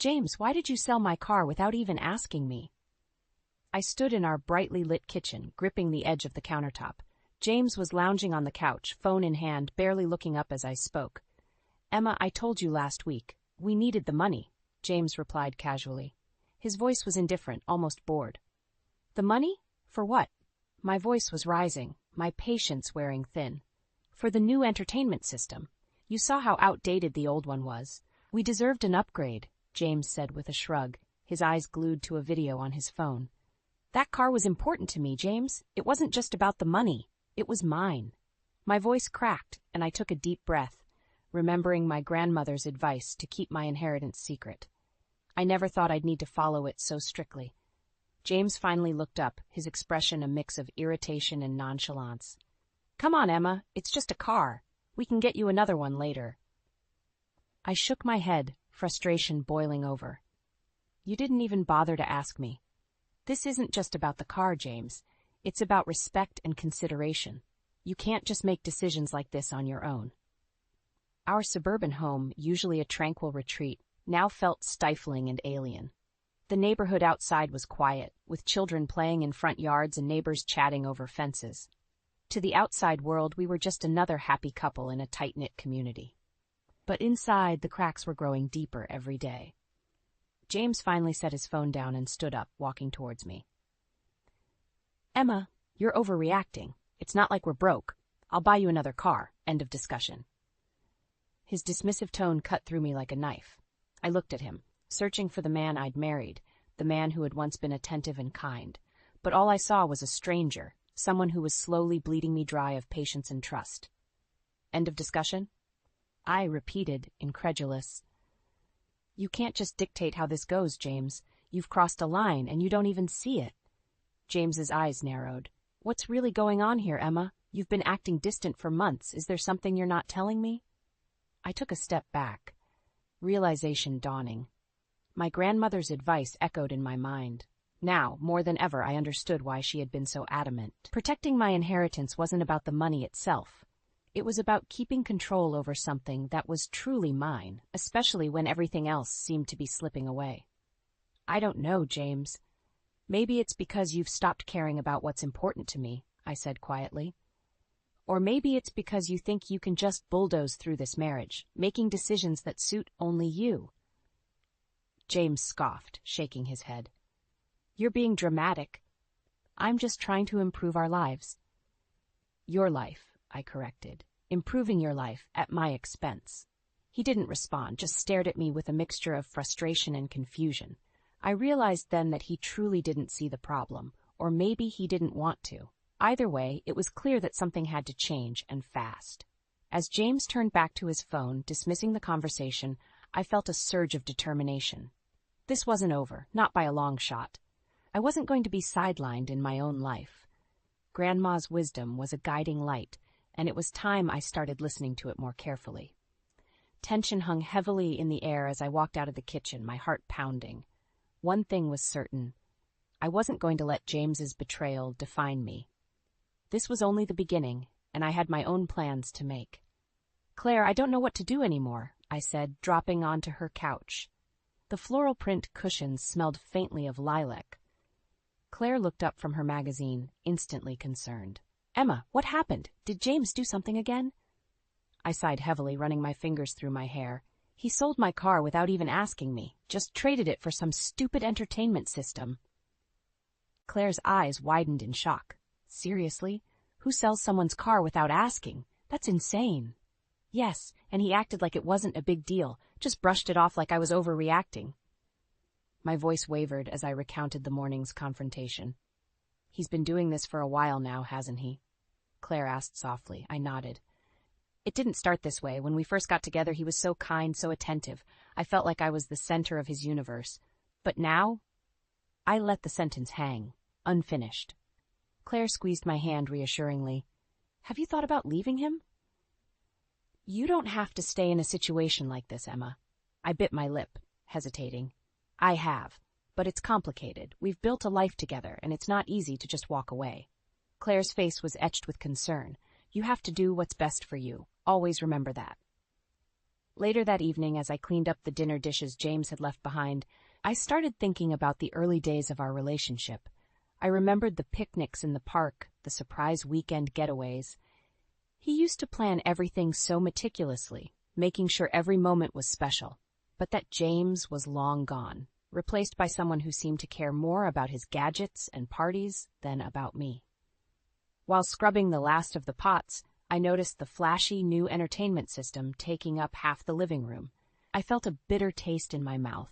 James, why did you sell my car without even asking me? I stood in our brightly lit kitchen, gripping the edge of the countertop. James was lounging on the couch, phone in hand, barely looking up as I spoke. Emma, I told you last week. We needed the money, James replied casually. His voice was indifferent, almost bored. The money? For what? My voice was rising, my patience wearing thin. For the new entertainment system. You saw how outdated the old one was. We deserved an upgrade, James said with a shrug, his eyes glued to a video on his phone. That car was important to me, James. It wasn't just about the money. It was mine. My voice cracked, and I took a deep breath, remembering my grandmother's advice to keep my inheritance secret. I never thought I'd need to follow it so strictly. James finally looked up, his expression a mix of irritation and nonchalance. Come on, Emma, it's just a car. We can get you another one later. I shook my head, frustration boiling over. You didn't even bother to ask me. This isn't just about the car, James. It's about respect and consideration. You can't just make decisions like this on your own. Our suburban home, usually a tranquil retreat, now felt stifling and alien. The neighborhood outside was quiet, with children playing in front yards and neighbors chatting over fences. To the outside world, we were just another happy couple in a tight-knit community. But inside, the cracks were growing deeper every day. James finally set his phone down and stood up, walking towards me. Emma, you're overreacting. It's not like we're broke. I'll buy you another car. End of discussion. His dismissive tone cut through me like a knife. I looked at him, searching for the man I'd married, the man who had once been attentive and kind. But all I saw was a stranger, someone who was slowly bleeding me dry of patience and trust. End of discussion? I repeated, incredulous. You can't just dictate how this goes, James. You've crossed a line, and you don't even see it. James's eyes narrowed. What's really going on here, Emma? You've been acting distant for months. Is there something you're not telling me? I took a step back, realization dawning. My grandmother's advice echoed in my mind. Now, more than ever, I understood why she had been so adamant. Protecting my inheritance wasn't about the money itself. It was about keeping control over something that was truly mine, especially when everything else seemed to be slipping away. I don't know, James. Maybe it's because you've stopped caring about what's important to me, I said quietly. Or maybe it's because you think you can just bulldoze through this marriage, making decisions that suit only you. James scoffed, shaking his head. You're being dramatic. I'm just trying to improve our lives. Your life, I corrected. Improving your life at my expense. He didn't respond, just stared at me with a mixture of frustration and confusion. I realized then that he truly didn't see the problem, or maybe he didn't want to. Either way, it was clear that something had to change, and fast. As James turned back to his phone, dismissing the conversation, I felt a surge of determination. This wasn't over, not by a long shot. I wasn't going to be sidelined in my own life. Grandma's wisdom was a guiding light, and it was time I started listening to it more carefully. Tension hung heavily in the air as I walked out of the kitchen, my heart pounding. One thing was certain. I wasn't going to let James's betrayal define me. This was only the beginning, and I had my own plans to make. Claire, I don't know what to do anymore, I said, dropping onto her couch. The floral print cushions smelled faintly of lilac. Claire looked up from her magazine, instantly concerned. Emma, what happened? Did James do something again? I sighed heavily, running my fingers through my hair. He sold my car without even asking me, just traded it for some stupid entertainment system. Claire's eyes widened in shock. Seriously? Who sells someone's car without asking? That's insane. Yes, and he acted like it wasn't a big deal, just brushed it off like I was overreacting. My voice wavered as I recounted the morning's confrontation. He's been doing this for a while now, hasn't he? Claire asked softly. I nodded. It didn't start this way. When we first got together, he was so kind, so attentive. I felt like I was the center of his universe. But now, I let the sentence hang, unfinished. Claire squeezed my hand reassuringly. Have you thought about leaving him? You don't have to stay in a situation like this, Emma. I bit my lip, hesitating. I have, but it's complicated. We've built a life together, and it's not easy to just walk away. Claire's face was etched with concern. You have to do what's best for you. Always remember that. Later that evening, as I cleaned up the dinner dishes James had left behind, I started thinking about the early days of our relationship. I remembered the picnics in the park, the surprise weekend getaways. He used to plan everything so meticulously, making sure every moment was special. But that James was long gone, replaced by someone who seemed to care more about his gadgets and parties than about me. While scrubbing the last of the pots, I noticed the flashy new entertainment system taking up half the living room. I felt a bitter taste in my mouth.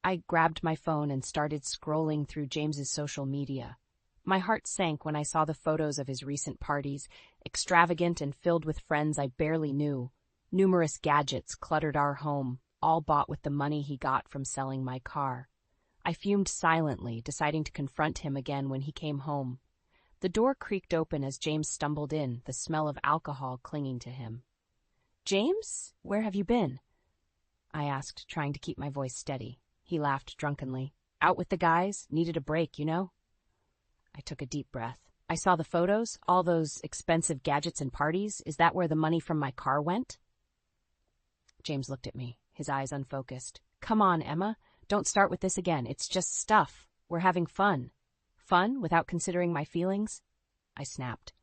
I grabbed my phone and started scrolling through James's social media. My heart sank when I saw the photos of his recent parties, extravagant and filled with friends I barely knew. Numerous gadgets cluttered our home, all bought with the money he got from selling my car. I fumed silently, deciding to confront him again when he came home. The door creaked open as James stumbled in, the smell of alcohol clinging to him. "James, where have you been?" I asked, trying to keep my voice steady. He laughed drunkenly. "Out with the guys, needed a break, you know?" I took a deep breath. "I saw the photos, all those expensive gadgets and parties. Is that where the money from my car went?" James looked at me, his eyes unfocused. "Come on, Emma. Don't start with this again. It's just stuff. We're having fun." "Fun without considering my feelings?" I snapped.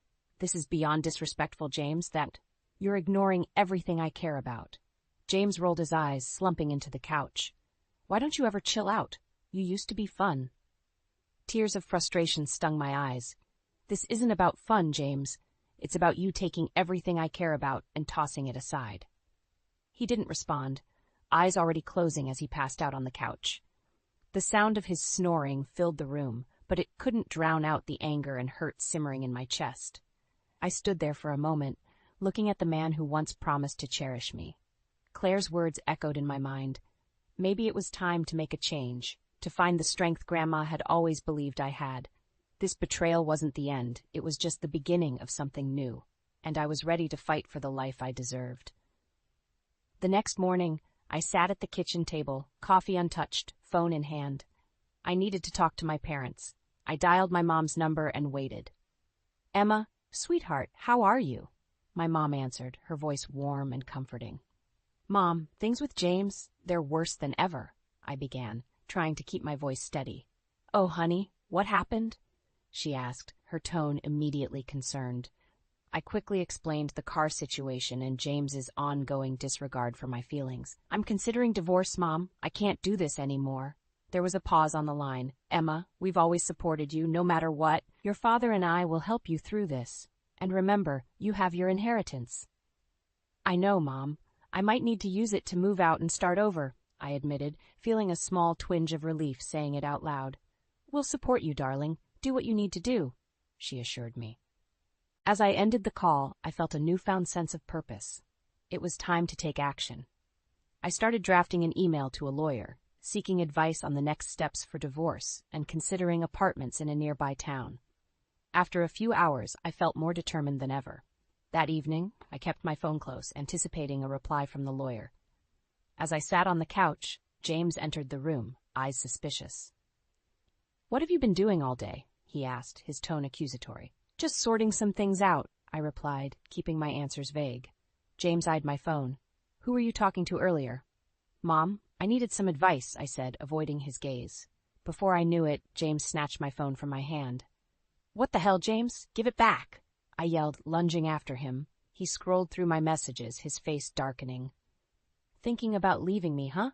"This is beyond disrespectful, James, that you're ignoring everything I care about." James rolled his eyes, slumping into the couch. "Why don't you ever chill out? You used to be fun." Tears of frustration stung my eyes. "This isn't about fun, James. It's about you taking everything I care about and tossing it aside." He didn't respond, eyes already closing as he passed out on the couch. The sound of his snoring filled the room, but it couldn't drown out the anger and hurt simmering in my chest. I stood there for a moment, looking at the man who once promised to cherish me. Claire's words echoed in my mind. Maybe it was time to make a change, to find the strength Grandma had always believed I had. This betrayal wasn't the end, it was just the beginning of something new, and I was ready to fight for the life I deserved. The next morning, I sat at the kitchen table, coffee untouched, phone in hand. I needed to talk to my parents. I dialed my mom's number and waited. "Emma, sweetheart, how are you?" My mom answered, her voice warm and comforting. "Mom, things with James, they're worse than ever," I began, trying to keep my voice steady. "Oh, honey, what happened?" she asked, her tone immediately concerned. I quickly explained the car situation and James's ongoing disregard for my feelings. "I'm considering divorce, Mom. I can't do this anymore." There was a pause on the line. "Emma, we've always supported you, no matter what. Your father and I will help you through this. And remember, you have your inheritance." "I know, Mom. I might need to use it to move out and start over," I admitted, feeling a small twinge of relief saying it out loud. "We'll support you, darling. Do what you need to do," she assured me. As I ended the call, I felt a newfound sense of purpose. It was time to take action. I started drafting an email to a lawyer, seeking advice on the next steps for divorce and considering apartments in a nearby town. After a few hours, I felt more determined than ever. That evening, I kept my phone close, anticipating a reply from the lawyer. As I sat on the couch, James entered the room, eyes suspicious. "What have you been doing all day?" he asked, his tone accusatory. "Just sorting some things out," I replied, keeping my answers vague. James eyed my phone. "Who were you talking to earlier?" "Mom, I needed some advice," I said, avoiding his gaze. Before I knew it, James snatched my phone from my hand. "What the hell, James? Give it back!" I yelled, lunging after him. He scrolled through my messages, his face darkening. "Thinking about leaving me, huh?"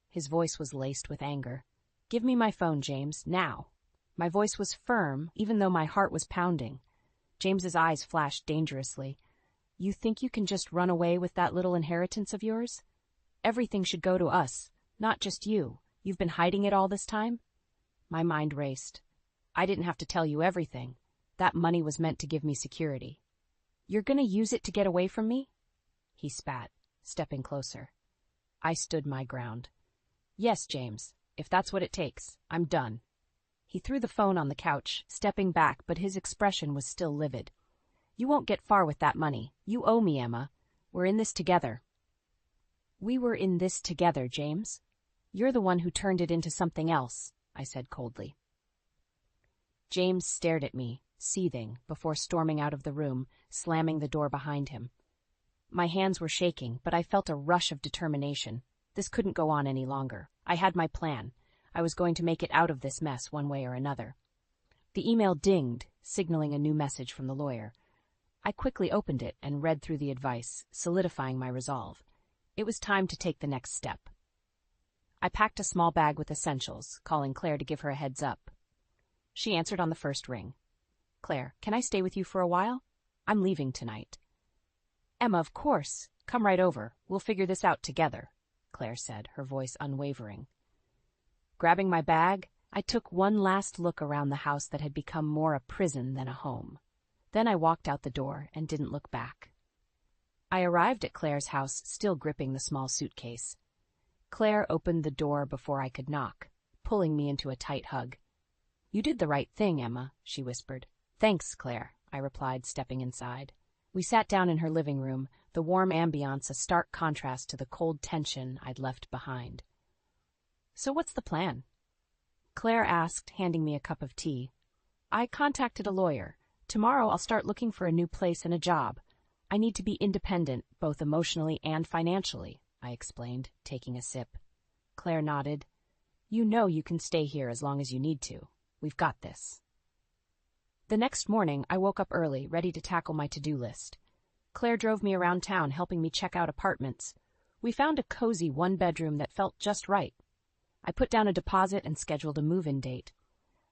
His voice was laced with anger. "Give me my phone, James, now." My voice was firm, even though my heart was pounding. James's eyes flashed dangerously. "You think you can just run away with that little inheritance of yours? Everything should go to us, not just you. You've been hiding it all this time?" My mind raced. "I didn't have to tell you everything. That money was meant to give me security." "You're gonna use it to get away from me?" He spat, stepping closer. I stood my ground. "Yes, James, if that's what it takes. I'm done." He threw the phone on the couch, stepping back, but his expression was still livid. "You won't get far with that money. You owe me, Emma. We're in this together." "We were in this together, James. You're the one who turned it into something else," I said coldly. James stared at me, seething, before storming out of the room, slamming the door behind him. My hands were shaking, but I felt a rush of determination. This couldn't go on any longer. I had my plan. I was going to make it out of this mess one way or another. The email dinged, signaling a new message from the lawyer. I quickly opened it and read through the advice, solidifying my resolve. It was time to take the next step. I packed a small bag with essentials, calling Claire to give her a heads up. She answered on the first ring. "Claire, can I stay with you for a while? I'm leaving tonight." "Emma, of course. Come right over. We'll figure this out together," Claire said, her voice unwavering. Grabbing my bag, I took one last look around the house that had become more a prison than a home. Then I walked out the door and didn't look back. I arrived at Claire's house, still gripping the small suitcase. Claire opened the door before I could knock, pulling me into a tight hug. "You did the right thing, Emma," she whispered. "Thanks, Claire," I replied, stepping inside. We sat down in her living room, the warm ambiance a stark contrast to the cold tension I'd left behind. "So what's the plan?" Claire asked, handing me a cup of tea. "I contacted a lawyer. Tomorrow I'll start looking for a new place and a job. I need to be independent, both emotionally and financially," I explained, taking a sip. Claire nodded. "You know you can stay here as long as you need to. We've got this." The next morning, I woke up early, ready to tackle my to-do list. Claire drove me around town, helping me check out apartments. We found a cozy one-bedroom that felt just right. I put down a deposit and scheduled a move-in date.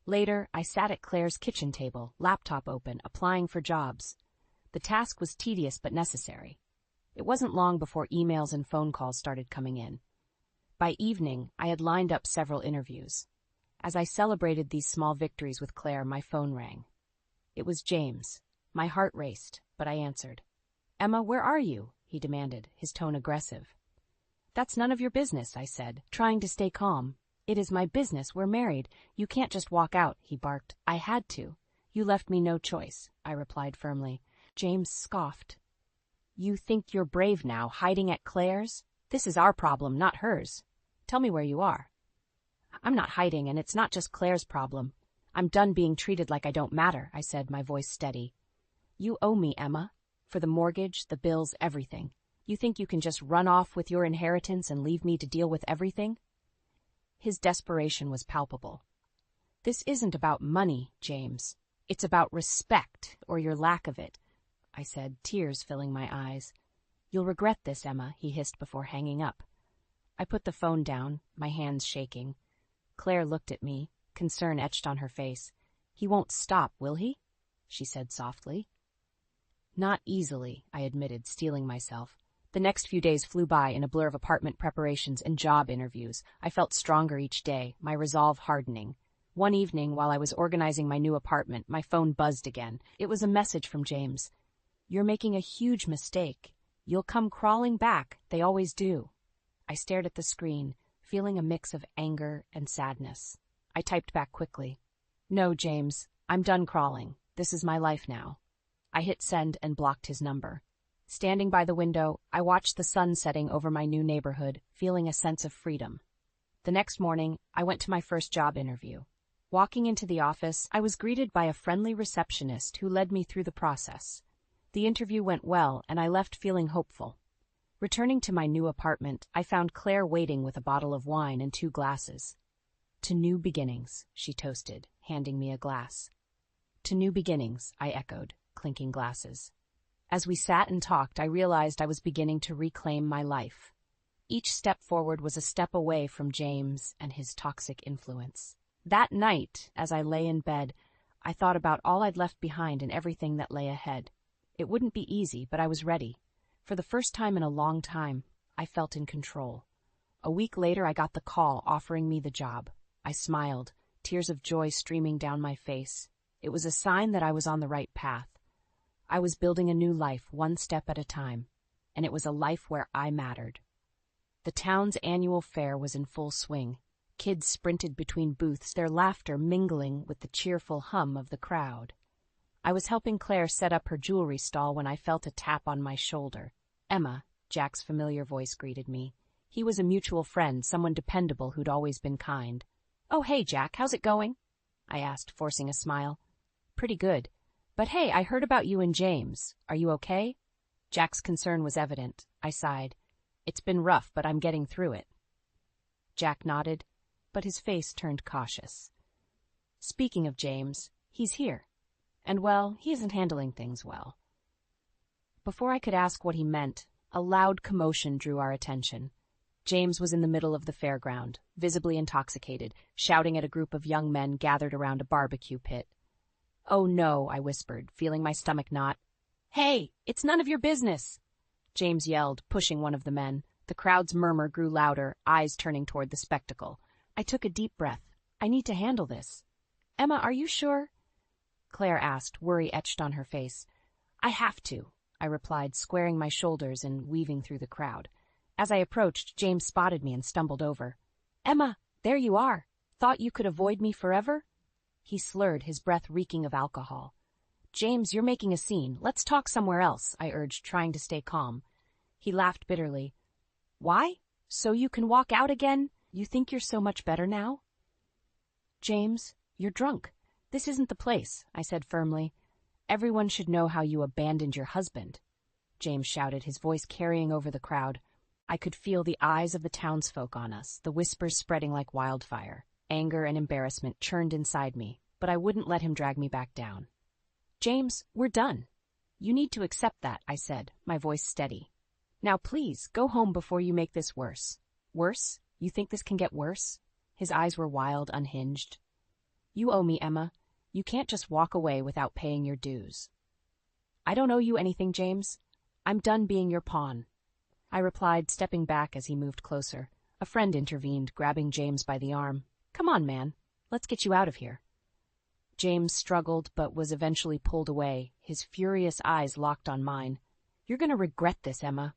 Later, I sat at Claire's kitchen table, laptop open, applying for jobs. The task was tedious but necessary. It wasn't long before emails and phone calls started coming in. By evening, I had lined up several interviews. As I celebrated these small victories with Claire, my phone rang. It was James. My heart raced, but I answered. "Emma, where are you?" he demanded, his tone aggressive. "That's none of your business," I said, trying to stay calm. "It is my business. We're married. You can't just walk out," he barked. "I had to. You left me no choice," I replied firmly. James scoffed. "You think you're brave now, hiding at Claire's? This is our problem, not hers. Tell me where you are." "I'm not hiding, and it's not just Claire's problem. I'm done being treated like I don't matter," I said, my voice steady. "You owe me, Emma. For the mortgage, the bills, everything. You think you can just run off with your inheritance and leave me to deal with everything?" His desperation was palpable. "This isn't about money, James. It's about respect, or your lack of it," I said, tears filling my eyes. "You'll regret this, Emma," he hissed before hanging up. I put the phone down, my hands shaking. Claire looked at me, concern etched on her face. "He won't stop, will he?" she said softly. "Not easily," I admitted, steeling myself. The next few days flew by in a blur of apartment preparations and job interviews. I felt stronger each day, my resolve hardening. One evening, while I was organizing my new apartment, my phone buzzed again. It was a message from James. "You're making a huge mistake. You'll come crawling back. They always do." I stared at the screen, feeling a mix of anger and sadness. I typed back quickly. "No, James, I'm done crawling. This is my life now." I hit send and blocked his number. Standing by the window, I watched the sun setting over my new neighborhood, feeling a sense of freedom. The next morning, I went to my first job interview. Walking into the office, I was greeted by a friendly receptionist who led me through the process. The interview went well, and I left feeling hopeful. Returning to my new apartment, I found Claire waiting with a bottle of wine and 2 glasses. "To new beginnings," she toasted, handing me a glass. "To new beginnings," I echoed, clinking glasses. As we sat and talked, I realized I was beginning to reclaim my life. Each step forward was a step away from James and his toxic influence. That night, as I lay in bed, I thought about all I'd left behind and everything that lay ahead. It wouldn't be easy, but I was ready. For the first time in a long time, I felt in control. A week later, I got the call offering me the job. I smiled, tears of joy streaming down my face. It was a sign that I was on the right path. I was building a new life, one step at a time, and it was a life where I mattered. The town's annual fair was in full swing. Kids sprinted between booths, their laughter mingling with the cheerful hum of the crowd. I was helping Claire set up her jewelry stall when I felt a tap on my shoulder. "Emma," Jack's familiar voice greeted me. He was a mutual friend, someone dependable who'd always been kind. "Oh, hey, Jack, how's it going?" I asked, forcing a smile. "Pretty good. But hey, I heard about you and James. Are you okay?" Jack's concern was evident. I sighed. It's been rough, but I'm getting through it. Jack nodded, but his face turned cautious. Speaking of James, he's here. And, well, he isn't handling things well. Before I could ask what he meant, a loud commotion drew our attention. James was in the middle of the fairground, visibly intoxicated, shouting at a group of young men gathered around a barbecue pit. "Oh no," I whispered, feeling my stomach knot. "Hey, it's none of your business!" James yelled, pushing one of the men. The crowd's murmur grew louder, eyes turning toward the spectacle. I took a deep breath. I need to handle this. "Emma, are you sure?" Claire asked, worry etched on her face. "I have to," I replied, squaring my shoulders and weaving through the crowd. As I approached, James spotted me and stumbled over. "Emma, there you are. Thought you could avoid me forever?" He slurred, his breath reeking of alcohol. "James, you're making a scene. Let's talk somewhere else," I urged, trying to stay calm. He laughed bitterly. "Why? So you can walk out again? You think you're so much better now?" "James, you're drunk. This isn't the place," I said firmly. "Everyone should know how you abandoned your husband," James shouted, his voice carrying over the crowd. I could feel the eyes of the townsfolk on us, the whispers spreading like wildfire. Anger and embarrassment churned inside me, but I wouldn't let him drag me back down. "James, we're done. You need to accept that," I said, my voice steady. "Now please, go home before you make this worse." "Worse? You think this can get worse?" His eyes were wild, unhinged. "You owe me, Emma. You can't just walk away without paying your dues." "I don't owe you anything, James. I'm done being your pawn," I replied, stepping back as he moved closer. A friend intervened, grabbing James by the arm. "Come on, man. Let's get you out of here." James struggled, but was eventually pulled away, his furious eyes locked on mine. "You're going to regret this, Emma."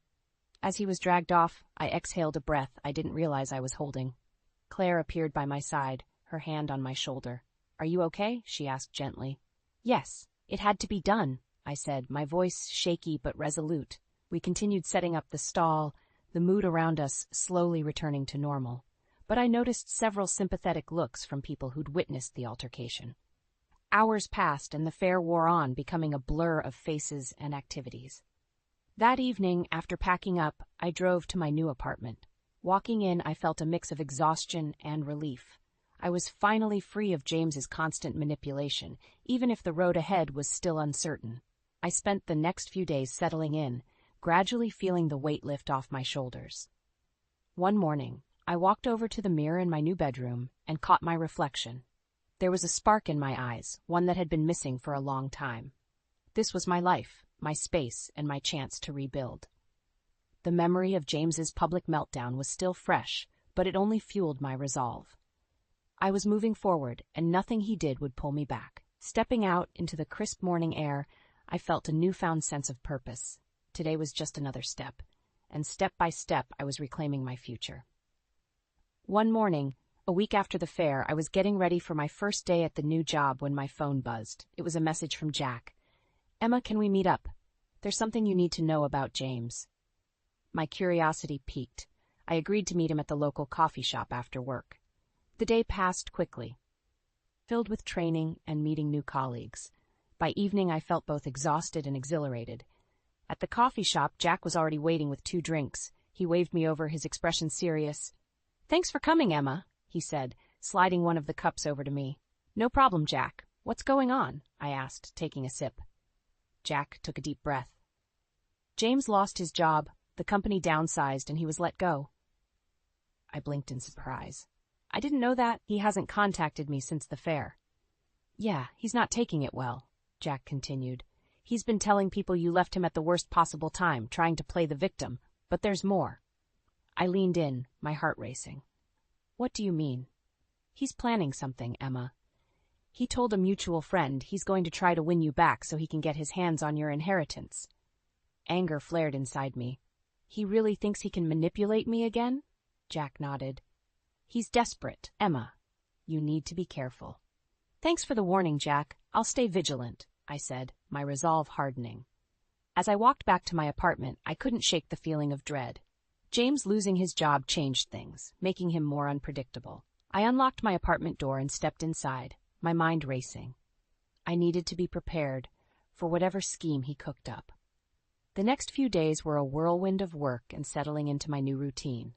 As he was dragged off, I exhaled a breath I didn't realize I was holding. Claire appeared by my side, her hand on my shoulder. "Are you okay?" she asked gently. "Yes, it had to be done," I said, my voice shaky but resolute. We continued setting up the stall, the mood around us slowly returning to normal. But I noticed several sympathetic looks from people who'd witnessed the altercation. Hours passed and the fair wore on, becoming a blur of faces and activities. That evening, after packing up, I drove to my new apartment. Walking in, I felt a mix of exhaustion and relief. I was finally free of James's constant manipulation, even if the road ahead was still uncertain. I spent the next few days settling in, gradually feeling the weight lift off my shoulders. One morning, I walked over to the mirror in my new bedroom and caught my reflection. There was a spark in my eyes, one that had been missing for a long time. This was my life, my space, and my chance to rebuild. The memory of James's public meltdown was still fresh, but it only fueled my resolve. I was moving forward, and nothing he did would pull me back. Stepping out into the crisp morning air, I felt a newfound sense of purpose. Today was just another step, and step by step I was reclaiming my future. One morning, a week after the fair, I was getting ready for my first day at the new job when my phone buzzed. It was a message from Jack. "Emma, can we meet up? There's something you need to know about James." My curiosity piqued. I agreed to meet him at the local coffee shop after work. The day passed quickly, filled with training and meeting new colleagues. By evening, I felt both exhausted and exhilarated. At the coffee shop, Jack was already waiting with 2 drinks. He waved me over, his expression serious. "Thanks for coming, Emma," he said, sliding one of the cups over to me. "No problem, Jack. What's going on?" I asked, taking a sip. Jack took a deep breath. "James lost his job, the company downsized, and he was let go." I blinked in surprise. "I didn't know that. He hasn't contacted me since the fair." "Yeah, he's not taking it well," Jack continued. "He's been telling people you left him at the worst possible time, trying to play the victim. But there's more." I leaned in, my heart racing. "What do you mean?" "He's planning something, Emma. He told a mutual friend he's going to try to win you back so he can get his hands on your inheritance." Anger flared inside me. "He really thinks he can manipulate me again?" Jack nodded. "He's desperate, Emma. You need to be careful." "Thanks for the warning, Jack. I'll stay vigilant," I said, my resolve hardening. As I walked back to my apartment, I couldn't shake the feeling of dread. James losing his job changed things, making him more unpredictable. I unlocked my apartment door and stepped inside, my mind racing. I needed to be prepared for whatever scheme he cooked up. The next few days were a whirlwind of work and settling into my new routine.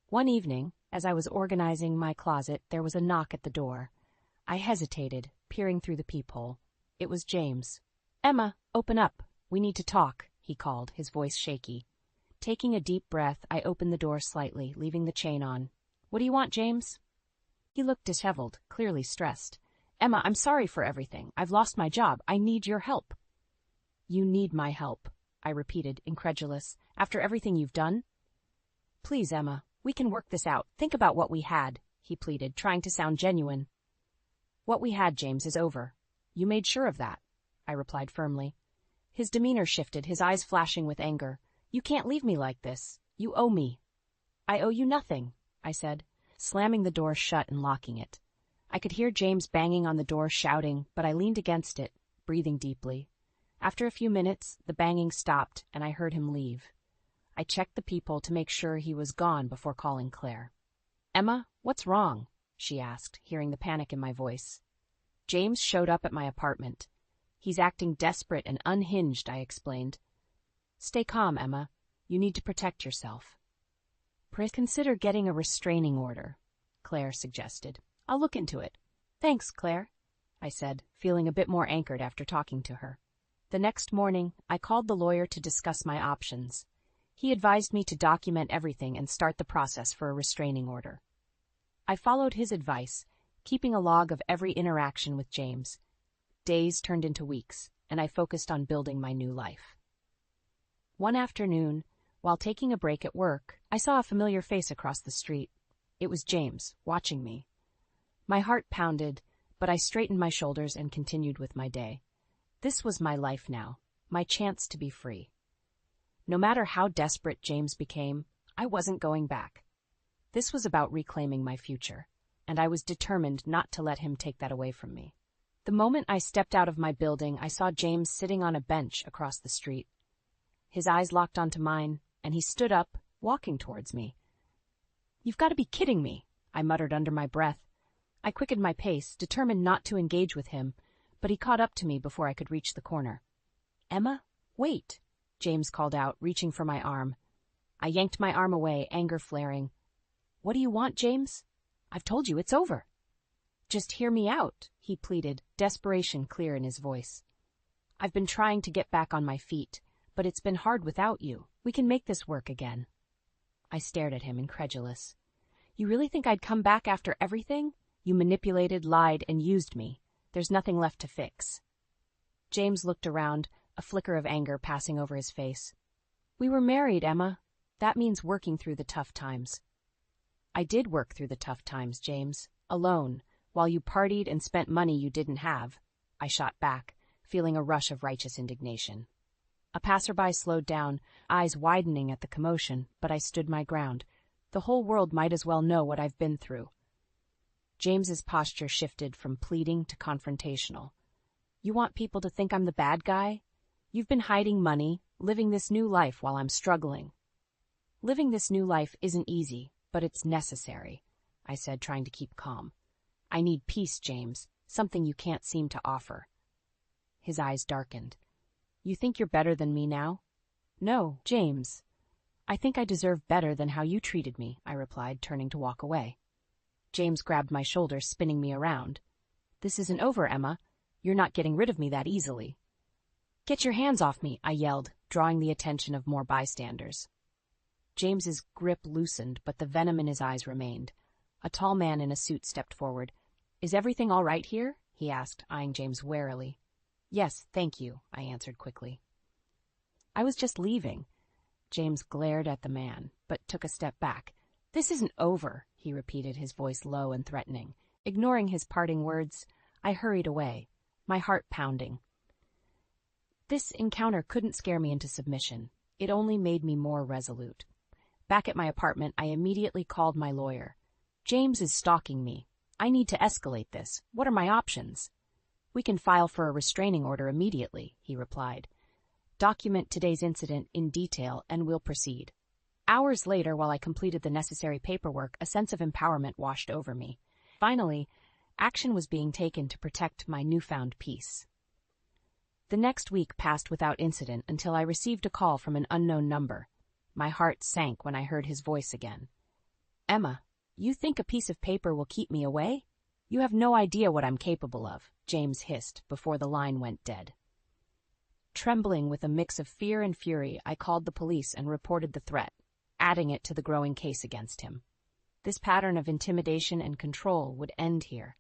One evening, as I was organizing my closet, there was a knock at the door. I hesitated, peering through the peephole. It was James. "Emma, open up. We need to talk," he called, his voice shaky. Taking a deep breath, I opened the door slightly, leaving the chain on. "What do you want, James?" He looked disheveled, clearly stressed. "Emma, I'm sorry for everything. I've lost my job. I need your help." "You need my help," I repeated, incredulous. "After everything you've done?" "Please, Emma, we can work this out. Think about what we had," he pleaded, trying to sound genuine. "What we had, James, is over. You made sure of that," I replied firmly. His demeanor shifted, his eyes flashing with anger. "You can't leave me like this. You owe me." "I owe you nothing," I said, slamming the door shut and locking it. I could hear James banging on the door, shouting, but I leaned against it, breathing deeply. After a few minutes, the banging stopped, and I heard him leave. I checked the peephole to make sure he was gone before calling Claire. "Emma, what's wrong?" she asked, hearing the panic in my voice. James showed up at my apartment. "He's acting desperate and unhinged," I explained. "Stay calm, Emma. You need to protect yourself." "Consider getting a restraining order," Claire suggested. "I'll look into it." "Thanks, Claire," I said, feeling a bit more anchored after talking to her. The next morning, I called the lawyer to discuss my options. He advised me to document everything and start the process for a restraining order. I followed his advice, keeping a log of every interaction with James. Days turned into weeks, and I focused on building my new life. One afternoon, while taking a break at work, I saw a familiar face across the street. It was James, watching me. My heart pounded, but I straightened my shoulders and continued with my day. This was my life now, my chance to be free. No matter how desperate James became, I wasn't going back. This was about reclaiming my future, and I was determined not to let him take that away from me. The moment I stepped out of my building, I saw James sitting on a bench across the street. His eyes locked onto mine, and he stood up, walking towards me. "You've got to be kidding me," I muttered under my breath. I quickened my pace, determined not to engage with him, but he caught up to me before I could reach the corner. "Emma, wait," James called out, reaching for my arm. I yanked my arm away, anger flaring. "What do you want, James? I've told you it's over." "Just hear me out," he pleaded, desperation clear in his voice. "I've been trying to get back on my feet, but it's been hard without you. We can make this work again." I stared at him, incredulous. "You really think I'd come back after everything? You manipulated, lied, and used me. There's nothing left to fix." James looked around, a flicker of anger passing over his face. "We were married, Emma. That means working through the tough times." "I did work through the tough times, James, alone, while you partied and spent money you didn't have," I shot back, feeling a rush of righteous indignation. A passerby slowed down, eyes widening at the commotion, but I stood my ground. The whole world might as well know what I've been through. James's posture shifted from pleading to confrontational. "You want people to think I'm the bad guy? You've been hiding money, living this new life while I'm struggling." "Living this new life isn't easy, but it's necessary," I said, trying to keep calm. "I need peace, James, something you can't seem to offer." His eyes darkened. "You think you're better than me now?" "No, James. I think I deserve better than how you treated me," I replied, turning to walk away. James grabbed my shoulder, spinning me around. "This isn't over, Emma. You're not getting rid of me that easily." "Get your hands off me," I yelled, drawing the attention of more bystanders. James's grip loosened, but the venom in his eyes remained. A tall man in a suit stepped forward. "Is everything all right here?" he asked, eyeing James warily. "Yes, thank you," I answered quickly. "I was just leaving." James glared at the man, but took a step back. "This isn't over," he repeated, his voice low and threatening. Ignoring his parting words, I hurried away, my heart pounding. This encounter couldn't scare me into submission. It only made me more resolute. Back at my apartment, I immediately called my lawyer. "James is stalking me. I need to escalate this. What are my options?" "We can file for a restraining order immediately," he replied. "Document today's incident in detail and we'll proceed." Hours later, while I completed the necessary paperwork, a sense of empowerment washed over me. Finally, action was being taken to protect my newfound peace. The next week passed without incident until I received a call from an unknown number. My heart sank when I heard his voice again. "Emma, you think a piece of paper will keep me away? You have no idea what I'm capable of," James hissed before the line went dead. Trembling with a mix of fear and fury, I called the police and reported the threat, adding it to the growing case against him. This pattern of intimidation and control would end here.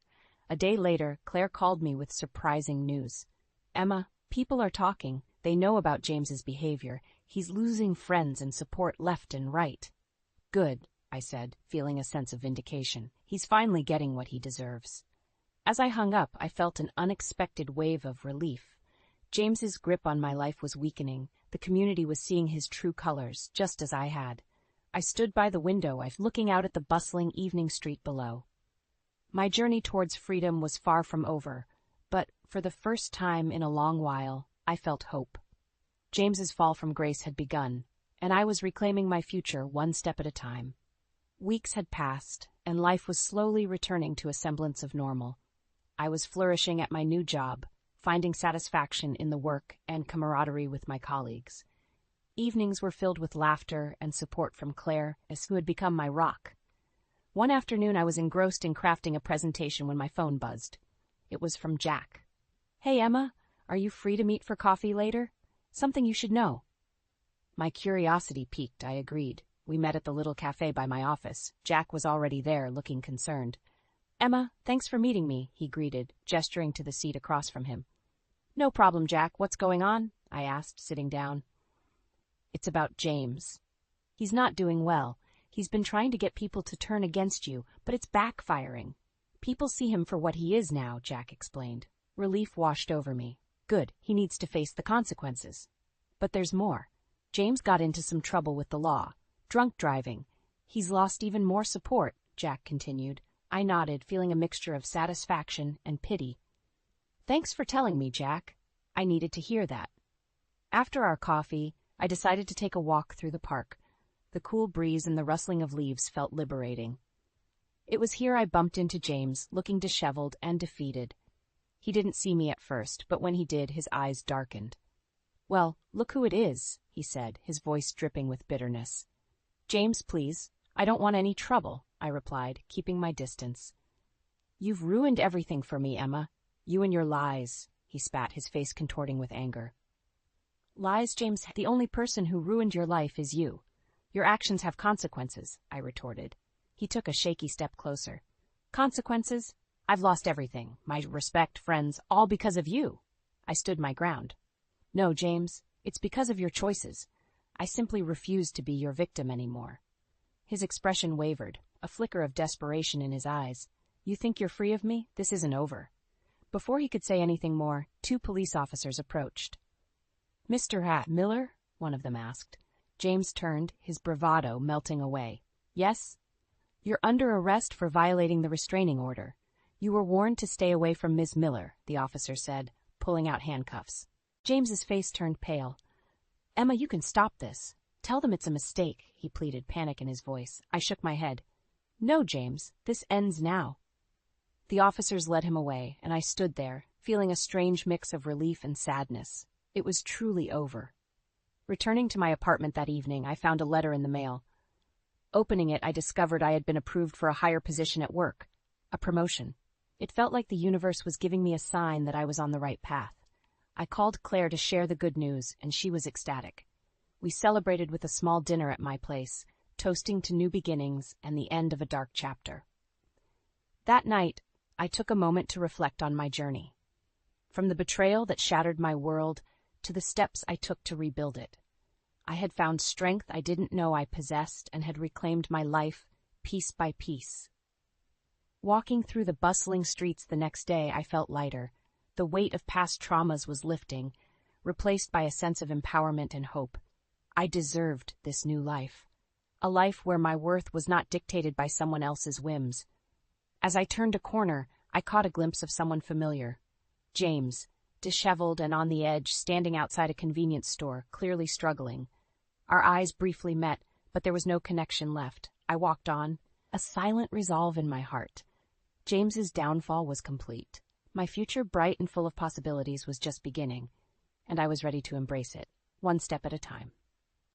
A day later, Claire called me with surprising news. "Emma, people are talking. They know about James's behavior. He's losing friends and support left and right." "Good," I said, feeling a sense of vindication. "He's finally getting what he deserves." As I hung up, I felt an unexpected wave of relief. James's grip on my life was weakening. The community was seeing his true colors, just as I had. I stood by the window, looking out at the bustling evening street below. My journey towards freedom was far from over, but for the first time in a long while, I felt hope. James's fall from grace had begun, and I was reclaiming my future one step at a time. Weeks had passed, and life was slowly returning to a semblance of normal. I was flourishing at my new job, finding satisfaction in the work and camaraderie with my colleagues. Evenings were filled with laughter and support from Claire, who had become my rock. One afternoon I was engrossed in crafting a presentation when my phone buzzed. It was from Jack. "Hey Emma, are you free to meet for coffee later? Something you should know." My curiosity piqued, I agreed. We met at the little cafe by my office. Jack was already there, looking concerned. "Emma, thanks for meeting me," he greeted, gesturing to the seat across from him. "No problem, Jack. What's going on?" I asked, sitting down. "It's about James. He's not doing well. He's been trying to get people to turn against you, but it's backfiring. People see him for what he is now," Jack explained. Relief washed over me. Good, he needs to face the consequences. But there's more. James got into some trouble with the law. Drunk driving. He's lost even more support, Jack continued. I nodded, feeling a mixture of satisfaction and pity. "Thanks for telling me, Jack. I needed to hear that." After our coffee, I decided to take a walk through the park. The cool breeze and the rustling of leaves felt liberating. It was here I bumped into James, looking disheveled and defeated. He didn't see me at first, but when he did, his eyes darkened. "Well, look who it is," he said, his voice dripping with bitterness. "James, please. I don't want any trouble," I replied, keeping my distance. "You've ruined everything for me, Emma. You and your lies," he spat, his face contorting with anger. "Lies, James? The only person who ruined your life is you. Your actions have consequences," I retorted. He took a shaky step closer. "Consequences? I've lost everything, my respect, friends, all because of you." I stood my ground. "No, James, it's because of your choices. I simply refuse to be your victim anymore." His expression wavered, a flicker of desperation in his eyes. "You think you're free of me? This isn't over." Before he could say anything more, 2 police officers approached. "Mr. Miller?" one of them asked. James turned, his bravado melting away. "Yes?" "You're under arrest for violating the restraining order. You were warned to stay away from Ms. Miller," the officer said, pulling out handcuffs. James's face turned pale. "Emma, you can stop this. Tell them it's a mistake," he pleaded, panic in his voice. I shook my head. "No, James, this ends now." The officers led him away, and I stood there, feeling a strange mix of relief and sadness. It was truly over. Returning to my apartment that evening, I found a letter in the mail. Opening it, I discovered I had been approved for a higher position at work, a promotion. It felt like the universe was giving me a sign that I was on the right path. I called Claire to share the good news, and she was ecstatic. We celebrated with a small dinner at my place, toasting to new beginnings and the end of a dark chapter. That night, I took a moment to reflect on my journey. From the betrayal that shattered my world to the steps I took to rebuild it. I had found strength I didn't know I possessed and had reclaimed my life piece by piece. Walking through the bustling streets the next day, I felt lighter. The weight of past traumas was lifting, replaced by a sense of empowerment and hope. I deserved this new life. A life where my worth was not dictated by someone else's whims. As I turned a corner, I caught a glimpse of someone familiar. James, disheveled and on the edge, standing outside a convenience store, clearly struggling. Our eyes briefly met, but there was no connection left. I walked on, a silent resolve in my heart. James's downfall was complete. My future, bright and full of possibilities, was just beginning. and I was ready to embrace it, one step at a time.